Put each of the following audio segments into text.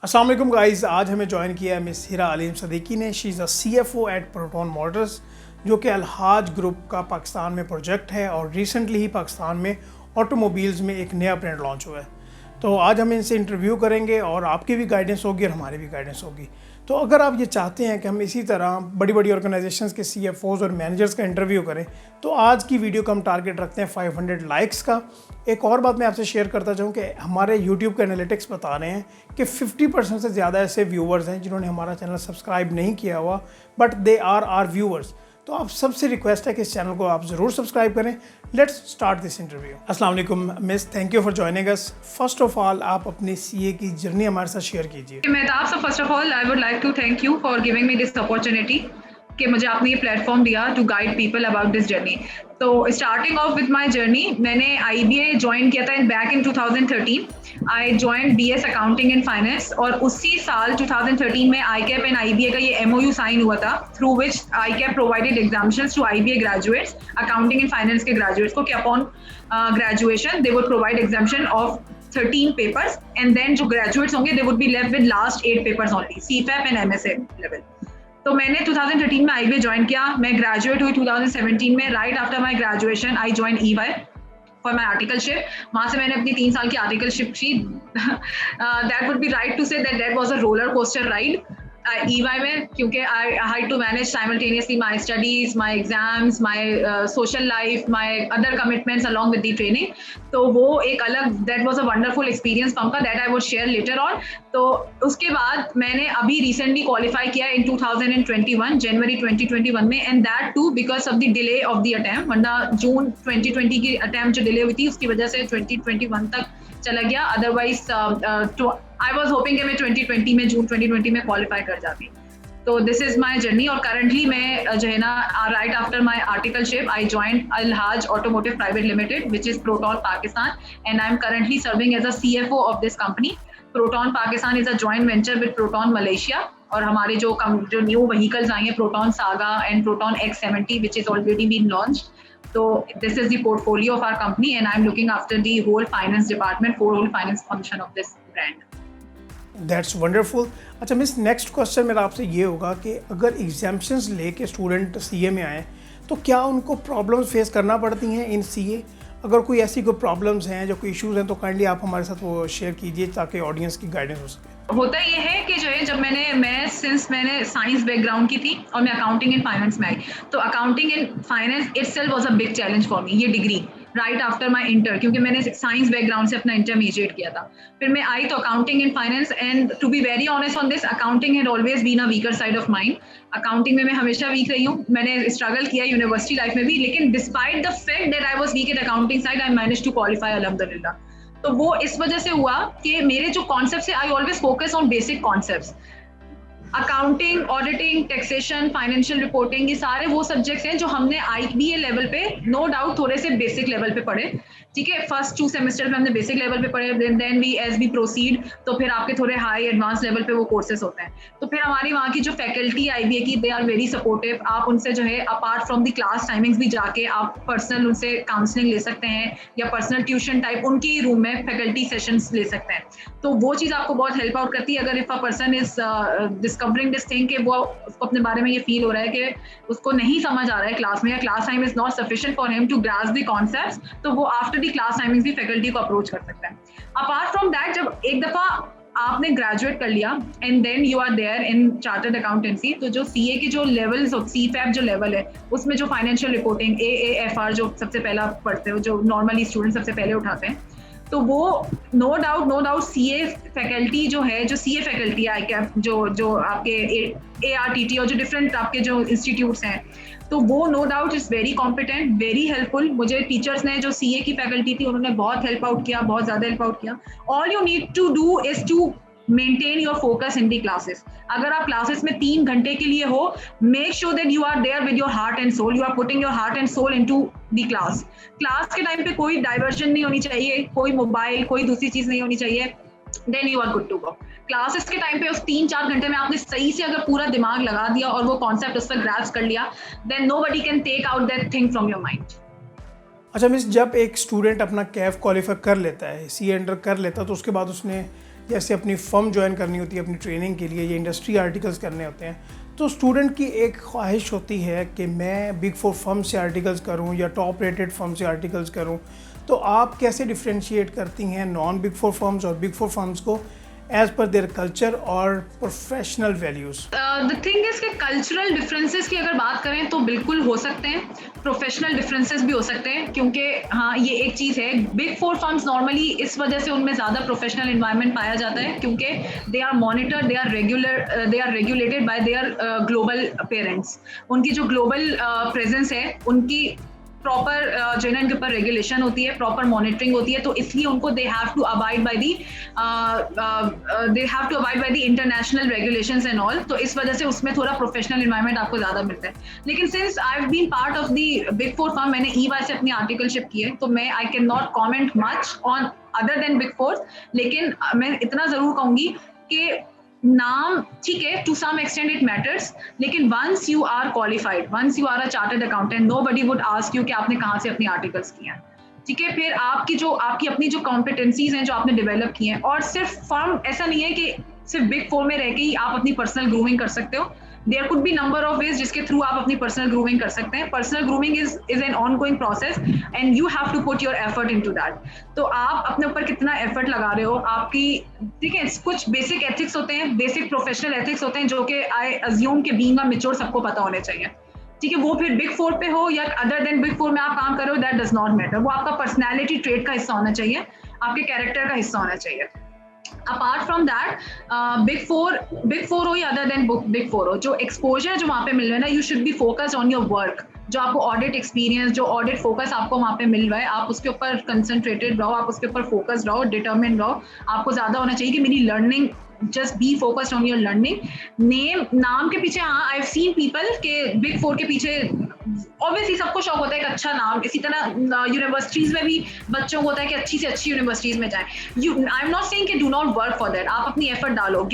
अस्सलाम वालेकुम गाइस, आज हमें ज्वाइन किया है मिस हिरा अलीम सदीकी ने। She is a CFO at Proton Motors, जो कि अलहाज ग्रुप का पाकिस्तान में प्रोजेक्ट है और रिसेंटली ही पाकिस्तान में ऑटोमोबाइल्स में एक नया ब्रांड लॉन्च हुआ है। तो आज हम इनसे इंटरव्यू करेंगे और आपकी भी गाइडेंस होगी और हमारी भी गाइडेंस होगी। तो अगर आप ये चाहते हैं कि हम इसी तरह बड़ी बड़ी ऑर्गेनाइजेशंस के CFOs और मैनेजर्स का इंटरव्यू करें, तो आज की वीडियो का हम टारगेट रखते हैं 500 लाइक्स का। एक और बात मैं आपसे शेयर करता चाहूँ कि हमारे YouTube के एनालिटिक्स बता रहे हैं कि 50% से ज़्यादा ऐसे व्यूवर्स हैं जिन्होंने हमारा चैनल सब्सक्राइब नहीं किया हुआ, but they are are viewers. तो आप सबसे रिक्वेस्ट है कि इस चैनल को आप ज़रूर सब्सक्राइब करें। Let's start this interview. अस्सलाम वालेकुम miss, thank you for joining us. First of all आप अपनी CA की जर्नी हमारे साथ शेयर कीजिए। Mehtab, so first of all I would like to thank you for giving me this opportunity कि मुझे आपने ये प्लेटफॉर्म दिया to guide people about this journey. तो starting off with my journey, मैंने IBA ज्वाइन किया था back in 2013। I join BS accounting and finance और उसी साल 2013 में ICAP एंड IBA का ये MOU साइन हुआ था, through which ICAP provided examinations to IBA graduates, accounting and finance के ग्रेजुएट्स को कि upon graduation they would provide examination of 13 papers and then जो graduates होंगे they would be left with last 8 papers only, CFAP and MSA level। तो मैंने 2013 में IBA join किया, मैं ग्रेजुएट हुई 2017 में। Right after my graduation I join EY for my articleship. वहाँ से मैंने अपनी 3 साल की आर्टिकलशिप की। That would be right to say that was a roller coaster ride EY में, क्योंकि I had to manage simultaneously my studies, my exams, my social life, my other commitments along with the training। तो वो एक अलग that was a wonderful experience पंका, that I would share later on। तो उसके बाद मैंने अभी recently qualify किया in 2021 जनवरी 2021 में, and that too because of the delay of the attempt। वरना जून 2020 की attempt जो डिले हुई थी उसकी वजह से 2021 तक चला गया। अदरवाइज आई वॉज होपिंग कि मैं 2020 में जून 2020 में क्वालिफाई कर जाती। तो दिस इज माई जर्नी और करंटली मैं जो है ना, right after my articleship I join Alhaj automotive private limited which is Proton Pakistan, and I am currently serving as a CFO of this company. Proton Pakistan is a joint venture with Proton Malaysia, और हमारे जो new vehicles आएंगे Proton Saga and Proton X70 which is already been launched. So this is the portfolio of our company and I'm looking after the whole finance department, whole finance function of this brand। That's wonderful. अच्छा miss, next question मेरा आपसे ये होगा कि अगर exemptions लेके student CA में आए तो क्या उनको प्रॉब्लम्स फेस करना पड़ती हैं इन CA? अगर कोई ऐसी कोई प्रॉब्लम्स हैं, जो कोई इश्यूज़ हैं, तो काइंडली आप हमारे साथ वो शेयर कीजिए ताकि ऑडियंस की गाइडेंस हो सके। होता ये है कि जो है, जब मैंने साइंस बैकग्राउंड की थी और मैं अकाउंटिंग एंड फाइनेंस में आई, तो accounting and finance itself was a big challenge for me, ये degree right after my inter, क्योंकि मैंने साइंस बैकग्राउंड से अपना इंटरमीडिएट किया था। फिर मैं आई तो accounting and finance, and to be very honest on this, accounting had always been a weaker side of mind. Accounting में मैं हमेशा वीक रही हूँ, मैंने स्ट्रगल किया यूनिवर्सिटी लाइफ में भी, लेकिन despite the fact that I was weak in accounting side, I managed to qualify अल्हम्दुलिल्लाह। तो वो इस वजह से हुआ कि मेरे जो कॉन्सेप्ट्स है, I always focus on basic concepts. Accounting, auditing, taxation, financial reporting, ये सारे वो सब्जेक्ट्स हैं जो हमने IBA लेवल पे नो डाउट थोड़े से बेसिक लेवल पे पढ़े। ठीक है, फर्स्ट 2 सेमेस्टर में हमने बेसिक लेवल पे पढ़े, then we as we proceed तो फिर आपके थोड़े हाई एडवांस लेवल पे वो कोर्सेज होते हैं। तो फिर हमारी वहाँ की जो फैकल्टी IBA की, दे आर वेरी सपोर्टिव। आप उनसे जो है apart from the class timings भी जाके आप पर्सनल उनसे काउंसलिंग ले सकते हैं, या पर्सनल ट्यूशन टाइप उनकी रूम में फैकल्टी सेशंस ले सकते हैं। तो वो चीज़ आपको बहुत हेल्प आउट करती है अगर if a person is discovering this thing कि वो उसको अपने बारे में ये फील हो रहा है कि उसको नहीं समझ आ रहा है क्लास में, या class time is not sufficient for him to grasp the concepts, तो वो आफ्टर द क्लास टाइमिंग्स भी फैकल्टी को अप्रोच कर सकता है। अपार्ट फ्रॉम दैट, जब एक दफा आपने ग्रेजुएट कर लिया and then you are there in chartered accountancy, तो जो CA की जो लेवल्स, CFAP जो लेवल है, उसमें जो फाइनेंशियल रिपोर्टिंग AAFR जो सबसे पहला पढ़ते हो, जो नॉर्मली स्टूडेंट सबसे पहले उठाते हैं, तो वो नो डाउट CA फैकल्टी जो है, जो CA फैकल्टी है ICAP, जो आपके ARTT और जो डिफरेंट आपके जो इंस्टीट्यूट्स हैं, तो वो no doubt is very competent, very helpful. मुझे टीचर्स ने, जो CA की फैकल्टी थी, उन्होंने बहुत हेल्प आउट किया, बहुत ज़्यादा हेल्प आउट किया। All you need to do is to maintain your focus in the classes. अगर आप क्लासेस में 3 घंटे के लिए हो, make sure that you are there with your heart and soul, you are putting your heart and soul into the class. Class के time पे कोई डाइवर्जन नहीं होनी चाहिए, कोई मोबाइल, कोई दूसरी चीज़ नहीं होनी चाहिए, then you are good to go. Classes के टाइम पे उस 3-4 घंटे में आपने सही से अगर पूरा दिमाग लगा दिया और वो कॉन्सेप्ट उस पर ग्रैस्प कर लिया, then nobody can take out that thing from your mind. अच्छा मिस, जब एक स्टूडेंट अपना कैफ क्वालिफाई कर लेता है, CA अंडर कर लेता है, तो उसके बाद उसने जैसे अपनी फर्म ज्वाइन करनी होती है अपनी ट्रेनिंग के लिए या इंडस्ट्री आर्टिकल्स करने होते हैं, तो स्टूडेंट की एक ख्वाहिश होती है कि मैं बिग 4 फर्म से आर्टिकल्स करूं या टॉप रेटेड फर्म से आर्टिकल्स करूं। तो आप कैसे डिफ्रेंशिएट करती हैं नॉन बिग 4 फर्म्स और बिग 4 फर्म्स को एज पर देयर कल्चर और professional values? The thing is कि कल्चरल डिफरेंसेस की अगर बात करें तो बिल्कुल हो सकते हैं, प्रोफेशनल डिफरेंसेस भी हो सकते हैं, क्योंकि हाँ ये एक चीज़ है, बिग 4 फर्म्स नॉर्मली इस वजह से उनमें ज़्यादा प्रोफेशनल इन्वायरमेंट पाया जाता है क्योंकि they are monitored, they are regulated by their global parents. उनकी जो ग्लोबल प्रेजेंस है उनकी प्रॉपर जो है ना इनके ऊपर रेगुलेशन होती है, प्रॉपर मॉनिटरिंग होती है, तो इसलिए उनको they have to abide by the international regulations and all, तो इस वजह से उसमें थोड़ा प्रोफेशनल एनवायरनमेंट आपको ज्यादा मिलता है। लेकिन since I have been part of the big 4 firm, मैंने EY से अपनी आर्टिकलशिप की है, तो मैं I can not comment much on other than big 4, लेकिन मैं इतना जरूर कहूंगी कि नाम ठीक है, to some extent it matters, लेकिन once you are qualified, once you are a chartered accountant, nobody would ask you कि आपने कहाँ से अपनी आर्टिकल्स किए हैं, ठीक है। फिर आपकी अपनी जो कॉम्पिटेंसीज हैं जो आपने डेवलप की हैं, और सिर्फ फर्म ऐसा नहीं है कि सिर्फ बिग 4 में रह के ही आप अपनी पर्सनल ग्रूमिंग कर सकते हो। There could be number of ways जिसके थ्रू आप अपनी पर्सनल ग्रूमिंग कर सकते हैं। Personal grooming is an ongoing process and you have to put your effort into that. तो आप अपने ऊपर कितना एफर्ट लगा रहे हो, आपकी ठीक है, कुछ बेसिक एथिक्स होते हैं, बेसिक प्रोफेशनल एथिक्स होते हैं जो कि आई अज्यूम के बीइंग अ मैच्योर सबको पता होने चाहिए, ठीक है। वो फिर बिग 4 पे हो या अदर देन बिग 4 में आप काम कर रहे हो, दैट डज नॉट मैटर। वो आपका पर्सनैलिटी ट्रेट का हिस्सा होना चाहिए, आपके कैरेक्टर का हिस्सा होना चाहिए। अपार्ट फ्रॉम दैट, बिग 4 हो या अदर देन बिग 4 हो, जो एक्सपोजर जो वहाँ पे मिल रहा है ना, you should be focused on your work. जो आपको ऑडिट एक्सपीरियंस, जो ऑडिट फोकस आपको वहाँ पे मिल रहा है, आप उसके ऊपर कंसंट्रेटेड रहो, आप उसके ऊपर फोकस्ड रहो, डिटर्मिन रहो। आपको ज्यादा होना चाहिए कि मेरी learning, just be focused on your learning. नाम के पीछे, हाँ, आई हैव सीन पीपल के बिग 4 के पीछे ऑब्वियसली सबको शौक होता है एक अच्छा नाम। इसी तरह यूनिवर्सिटीज में भी बच्चों को होता है कि अच्छी से अच्छी यूनिवर्सिटीज में जाएं। आई एम नॉट सेइंग कि do not work for that, आप अपनी एफर्ट डालो,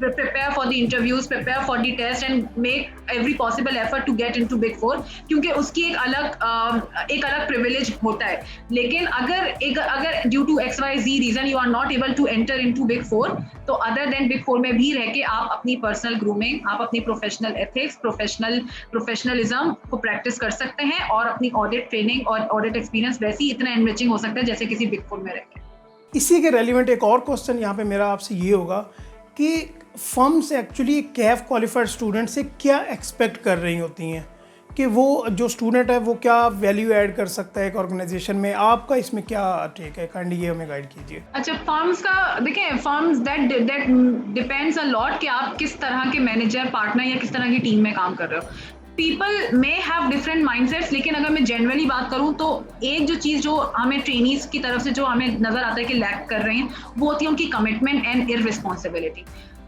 prepare for the interviews, prepare for the test and make every possible effort to get into Big 4, क्योंकि उसकी एक अलग privilege होता है। लेकिन अगर due to XYZ reason you are not able to enter into Big 4, तो other than Big 4 में भी रह के आप अपनी personal grooming, आप अपनी professional ethics, professionalism को practice कर सकते हैं, और अपनी audit training और audit experience वैसे ही इतना enriching हो सकता है जैसे किसी Big 4 में रह के। इसी के रेलिवेंट एक और क्वेश्चन यहाँ पे मेरा आपसे ये होगा कि फर्म से एक्चुअली कैफ क्वालिफाइड स्टूडेंट से क्या एक्सपेक्ट कर रही होती हैं, कि वो जो स्टूडेंट है वो क्या वैल्यू ऐड कर सकता है एक ऑर्गेनाइजेशन में? आपका इसमें क्या टेक है? काइंडली ये हमें गाइड कीजिए। अच्छा, फर्म्स का देखिए, firms that depends a lot कि आप किस तरह के मैनेजर, पार्टनर या किस तरह की टीम में काम कर रहे हो। People may have different mindsets, लेकिन अगर मैं जनरली बात करूं तो एक जो चीज़ जो हमें ट्रेनीज की तरफ से जो हमें नजर आता है कि लैक कर रहे हैं, वो होती है उनकी commitment and irresponsibility.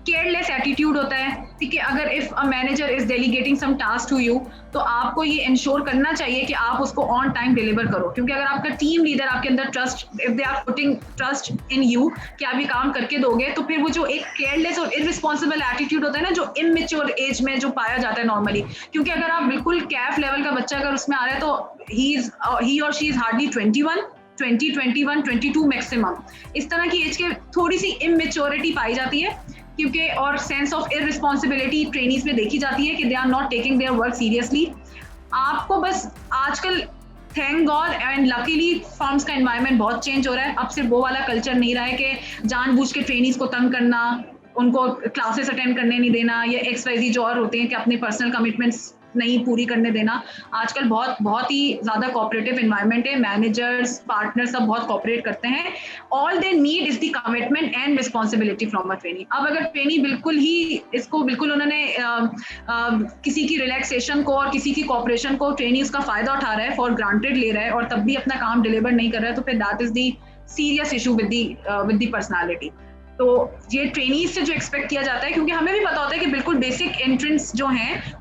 Careless attitude होता है, ठीक है। अगर if a manager is delegating some task to you, तो आपको ये इंश्योर करना चाहिए कि आप उसको ऑन टाइम डिलीवर करो, क्योंकि अगर आपका टीम लीडर आपके अंदर trust, if they are putting trust in you कि आप ये काम करके दोगे, तो फिर वो जो एक केयरलेस और इररिस्पॉन्सिबल एटीट्यूड होता है ना, जो इमैच्योर एज में जो पाया जाता है नॉर्मली, क्योंकि अगर आप बिल्कुल कैफ लेवल का बच्चा अगर उसमें आ रहा है, तो ही और शी इज हार्डली 21, 22 मैक्सिमम। इस तरह की एज के थोड़ी सी इमेच्योरिटी पाई जाती है, क्योंकि और सेंस ऑफ इररिस्पॉन्सिबिलिटी ट्रेनीज में देखी जाती है कि they are not taking their work seriously. आपको बस आजकल thank God and luckily firms का एनवायरनमेंट बहुत चेंज हो रहा है। अब सिर्फ वो वाला कल्चर नहीं रहा है कि जानबूझ के ट्रेनीज को तंग करना, उनको क्लासेस अटेंड करने नहीं देना, या XYZ जो और होते हैं कि अपने पर्सनल कमिटमेंट्स नहीं पूरी करने देना। आजकल बहुत ही ज्यादा कोऑपरेटिव एनवायरनमेंट है, मैनेजर्स, पार्टनर्स सब बहुत कोऑपरेट करते हैं। All they need is the commitment and responsibility from a trainee. अब अगर ट्रेनी बिल्कुल उन्होंने किसी की रिलैक्सेशन को और किसी की कोऑपरेशन को ट्रेनी उसका फायदा उठा रहा है, फॉर ग्रांटेड ले रहा है, और तब भी अपना काम डिलीवर नहीं कर रहा है, तो फिर that is the serious issue with the personality. तो ये ट्रेनीज से जो एक्सपेक्ट किया जाता है, क्योंकि हमें भी पता होता है कि बिल्कुल बेसिक एंट्रेंस जो हैं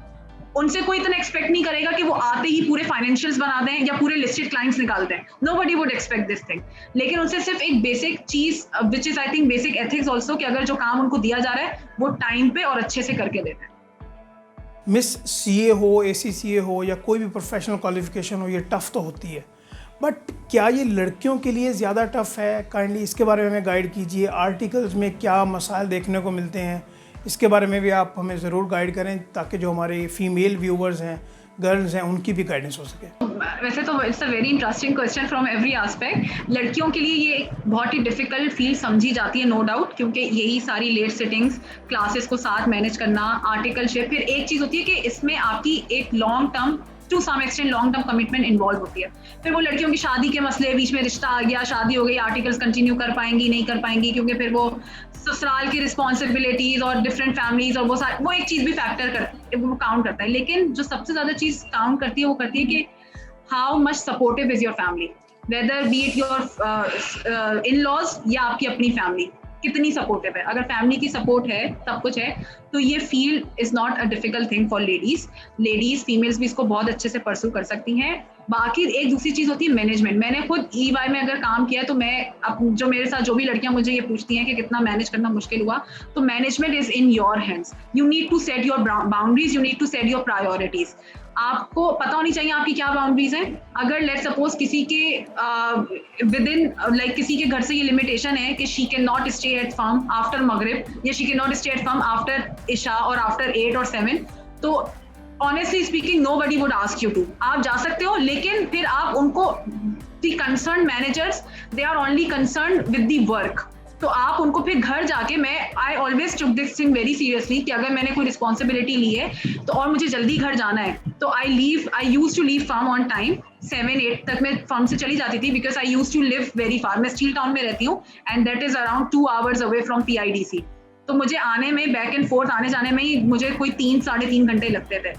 उनसे कोई इतना एक्सपेक्ट नहीं करेगा कि वो आते ही पूरे फाइनेंशियल्स बना दें या पूरे लिस्टेड क्लाइंट्स निकाल दें। Nobody would expect this thing. लेकिन उनसे सिर्फ एक बेसिक चीज, which is I think basic ethics also, कि अगर जो काम उनको दिया जा रहा है वो टाइम पे और अच्छे से करके देना है। मिस CA हो, ACCA हो या कोई भी प्रोफेशनल क्वालिफिकेशन हो, ये टफ तो होती है, बट क्या ये लड़कियों के लिए ज़्यादा टफ है? काइंडली इसके बारे में हमें गाइड कीजिए। आर्टिकल्स में क्या मसाइल देखने को मिलते हैं, इसके बारे में भी आप हमें ज़रूर गाइड करें, ताकि जो हमारे फीमेल व्यूवर्स हैं, गर्ल्स हैं, उनकी भी गाइडेंस हो सके। वैसे तो it's a very interesting question from every aspect. लड़कियों के लिए ये एक बहुत ही डिफिकल्ट फील्ड समझी जाती है, नो डाउट, क्योंकि यही सारी लेट सिटिंग्स, क्लासेस को साथ मैनेज करना, आर्टिकलशिप, फिर एक चीज़ होती है कि इसमें आपकी एक long term to some extent long term commitment involve होती है। फिर वो लड़कियों की शादी के मसले, बीच में रिश्ता आ गया, शादी हो गई, आर्टिकल्स कंटिन्यू कर पाएंगी नहीं कर पाएंगी, क्योंकि फिर वो ससुराल की रिस्पॉन्सिबिलिटीज और डिफरेंट फैमिलीज और वो एक चीज़ भी वो काउंट करता है। लेकिन जो सबसे ज़्यादा चीज़ काउंट करती है वो करती है कि how much supportive is your family, whether be it your in-laws या आपकी अपनी फैमिली कितनी सपोर्टिव है। अगर फैमिली की सपोर्ट है, सब कुछ है, तो ये field is not a difficult thing for ladies females भी इसको बहुत अच्छे से परस्यू कर सकती हैं। बाकी एक दूसरी चीज होती है मैनेजमेंट। मैंने खुद EY में अगर काम किया तो मैं जो मेरे साथ जो भी लड़कियां मुझे ये पूछती हैं कि कितना मैनेज करना मुश्किल हुआ, तो management is in your hands. You need to set your boundaries, you need to set your priorities. आपको पता होनी चाहिए आपकी क्या बाउंड्रीज हैं। अगर लेट सपोज किसी के विद इन लाइक किसी के घर से ये लिमिटेशन है कि she can not stay at firm after Maghrib, या she can not stay at firm after Isha और आफ्टर 8 और 7, तो honestly speaking nobody would ask you to. आप जा सकते हो, लेकिन फिर आप उनको, the concern managers, they are only concern with the work. तो आप उनको फिर घर जाके, I always took this thing very seriously कि अगर मैंने कोई रिस्पॉन्सिबिलिटी ली है तो और मुझे जल्दी घर जाना है, तो I use to leave firm on time. 7-8 तक मैं फर्म से चली जाती थी, because I use to live very far. मैं स्टील टाउन में रहती हूँ and that is around 2 hours away from PIDC। तो मुझे आने में, बैक एंड फोर्थ आने जाने में ही मुझे कोई 3-3.5 घंटे लगते थे।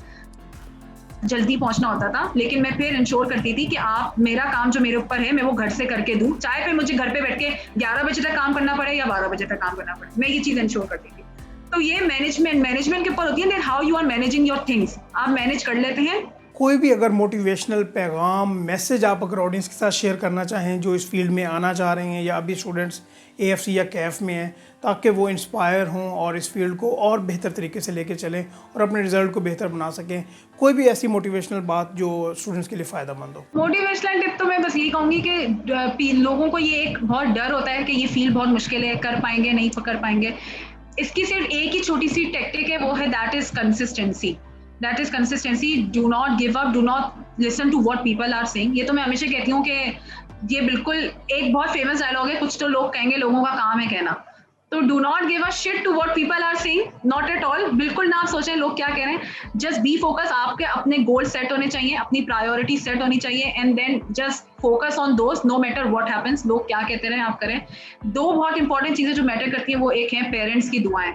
जल्दी पहुंचना होता था, लेकिन मैं फिर इंश्योर करती थी कि आप मेरा काम जो मेरे ऊपर है मैं वो घर से करके दूं, चाहे फिर मुझे घर पे बैठ के 11 बजे तक काम करना पड़े या 12 बजे तक काम करना पड़े, मैं ये चीज इंश्योर करती थी। तो ये मैनेजमेंट के ऊपर होती है, how you are managing your things. आप मैनेज कर लेते हैं। कोई भी अगर मोटिवेशनल पैगाम, मैसेज आप अगर ऑडियंस के साथ शेयर करना चाहें जो इस फील्ड में आना चाह रहे हैं या अभी स्टूडेंट्स AFC या CAF में हैं, ताकि वो इंस्पायर हों और इस फील्ड को और बेहतर तरीके से लेके चलें और अपने रिजल्ट को बेहतर बना सकें, कोई भी ऐसी मोटिवेशनल बात जो स्टूडेंट्स के लिए फ़ायदेमंद हो। मोटिवेशनल टिप तो मैं बस यही कहूँगी कि लोगों को ये एक बहुत डर होता है कि ये फील्ड बहुत मुश्किल है, कर पाएंगे नहीं कर पाएंगे। इसकी सिर्फ एक ही छोटी सी टेक्टिक है, वो है that is consistency. Do not give up, do not listen to what people are saying. ये तो मैं हमेशा कहती हूँ कि ये बिल्कुल एक बहुत फेमस डायलॉग है, कुछ तो लोग कहेंगे लोगों का काम है कहना। तो do not give a shit to what people are saying, not at all. बिल्कुल ना आप सोचें लोग क्या कह रहे हैं, जस्ट बी फोकस। आपके अपने गोल सेट होने चाहिए, अपनी प्रायोरिटी सेट होनी चाहिए, and then just focus on those, no matter what happens. लोग क्या कहते रहे आप करें। 2 बहुत इंपॉर्टेंट चीजें जो मैटर करती हैं, वो एक है पेरेंट्स की दुआएं,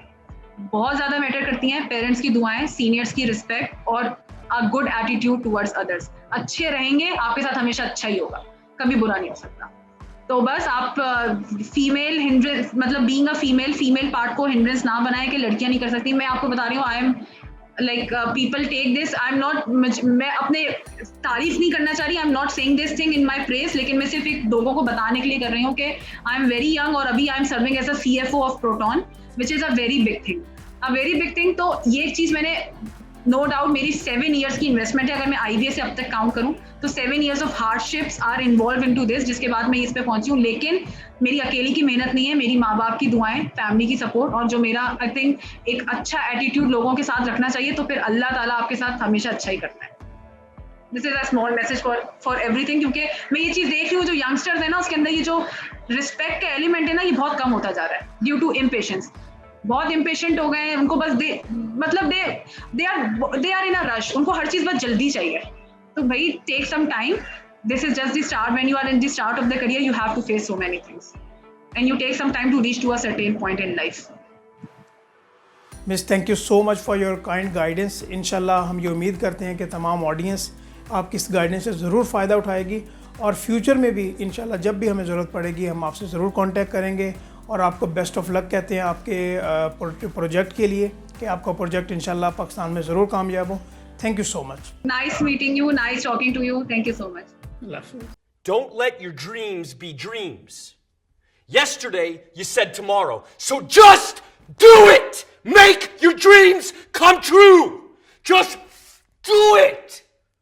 बहुत ज्यादा मैटर करती हैं। पेरेंट्स की दुआएं, सीनियर्स की रिस्पेक्ट और a good attitude towards others. अच्छे रहेंगे, आपके साथ हमेशा अच्छा ही होगा, कभी बुरा नहीं हो सकता। तो बस आप फीमेल हिंड्रेंस, मतलब बीइंग अ फीमेल पार्ट को हिंड्रेंस ना बनाए कि लड़कियां नहीं कर सकती। मैं आपको बता रही हूँ, I am like people take this, I am not, मैं अपने तारीफ नहीं करना चाह रही, I am not saying this thing in my press, लेकिन मैं सिर्फ एक लोगों को बताने के लिए कर रही हूँ कि आई एम वेरी यंग और अभी I am serving as a CFO of Proton, which is a very big thing. तो ये एक चीज मैंने, नो डाउट मेरी 7 years की इन्वेस्टमेंट है, अगर मैं IBA से अब तक काउंट करूं तो 7 years of hardships are involve into this, जिसके बाद मैं इस पे पहुंची हूं। लेकिन मेरी अकेली की मेहनत नहीं है, मेरी माँ बाप की दुआएं, फैमिली की सपोर्ट, और जो मेरा आई थिंक एक अच्छा एटीट्यूड लोगों के साथ रखना चाहिए, तो फिर अल्लाह ताला आपके साथ हमेशा अच्छा ही करता है। This is a small message for everything, क्योंकि मैं ये चीज देख रही हूँ जो यंगस्टर्स है ना, उसके अंदर ये जो रिस्पेक्ट का एलिमेंट है ना, ये बहुत कम होता जा रहा है ड्यू टू इम्पेशेंस। बहुत इम्पेशेंट हो गए हैं, उनको बस they are in a rush, उनको हर चीज बस जल्दी चाहिए। तो भाई take some time, this is just the start, when you are in the start of the career you have to face so many things and you take some time to reach to a certain point in life. Miss, thank you so much for your kind guidance. इंशाल्लाह हम ये उम्मीद करते हैं कि तमाम audience आपकी इस गाइडेंस से ज़रूर फ़ायदा उठाएगी और फ्यूचर में भी इंशाल्लाह जब भी हमें ज़रूरत पड़ेगी हम आपसे ज़रूर कांटेक्ट करेंगे और आपको बेस्ट ऑफ लक कहते हैं आपके प्रोजेक्ट के लिए, कि आपका प्रोजेक्ट इंशाल्लाह पाकिस्तान में ज़रूर कामयाब हो। Thank you so much. Nice meeting you, nice talking to you, thank you so much. Don't let your dreams be dreams. Yesterday, you said tomorrow. So just do it! Make your dreams come true! Just do it!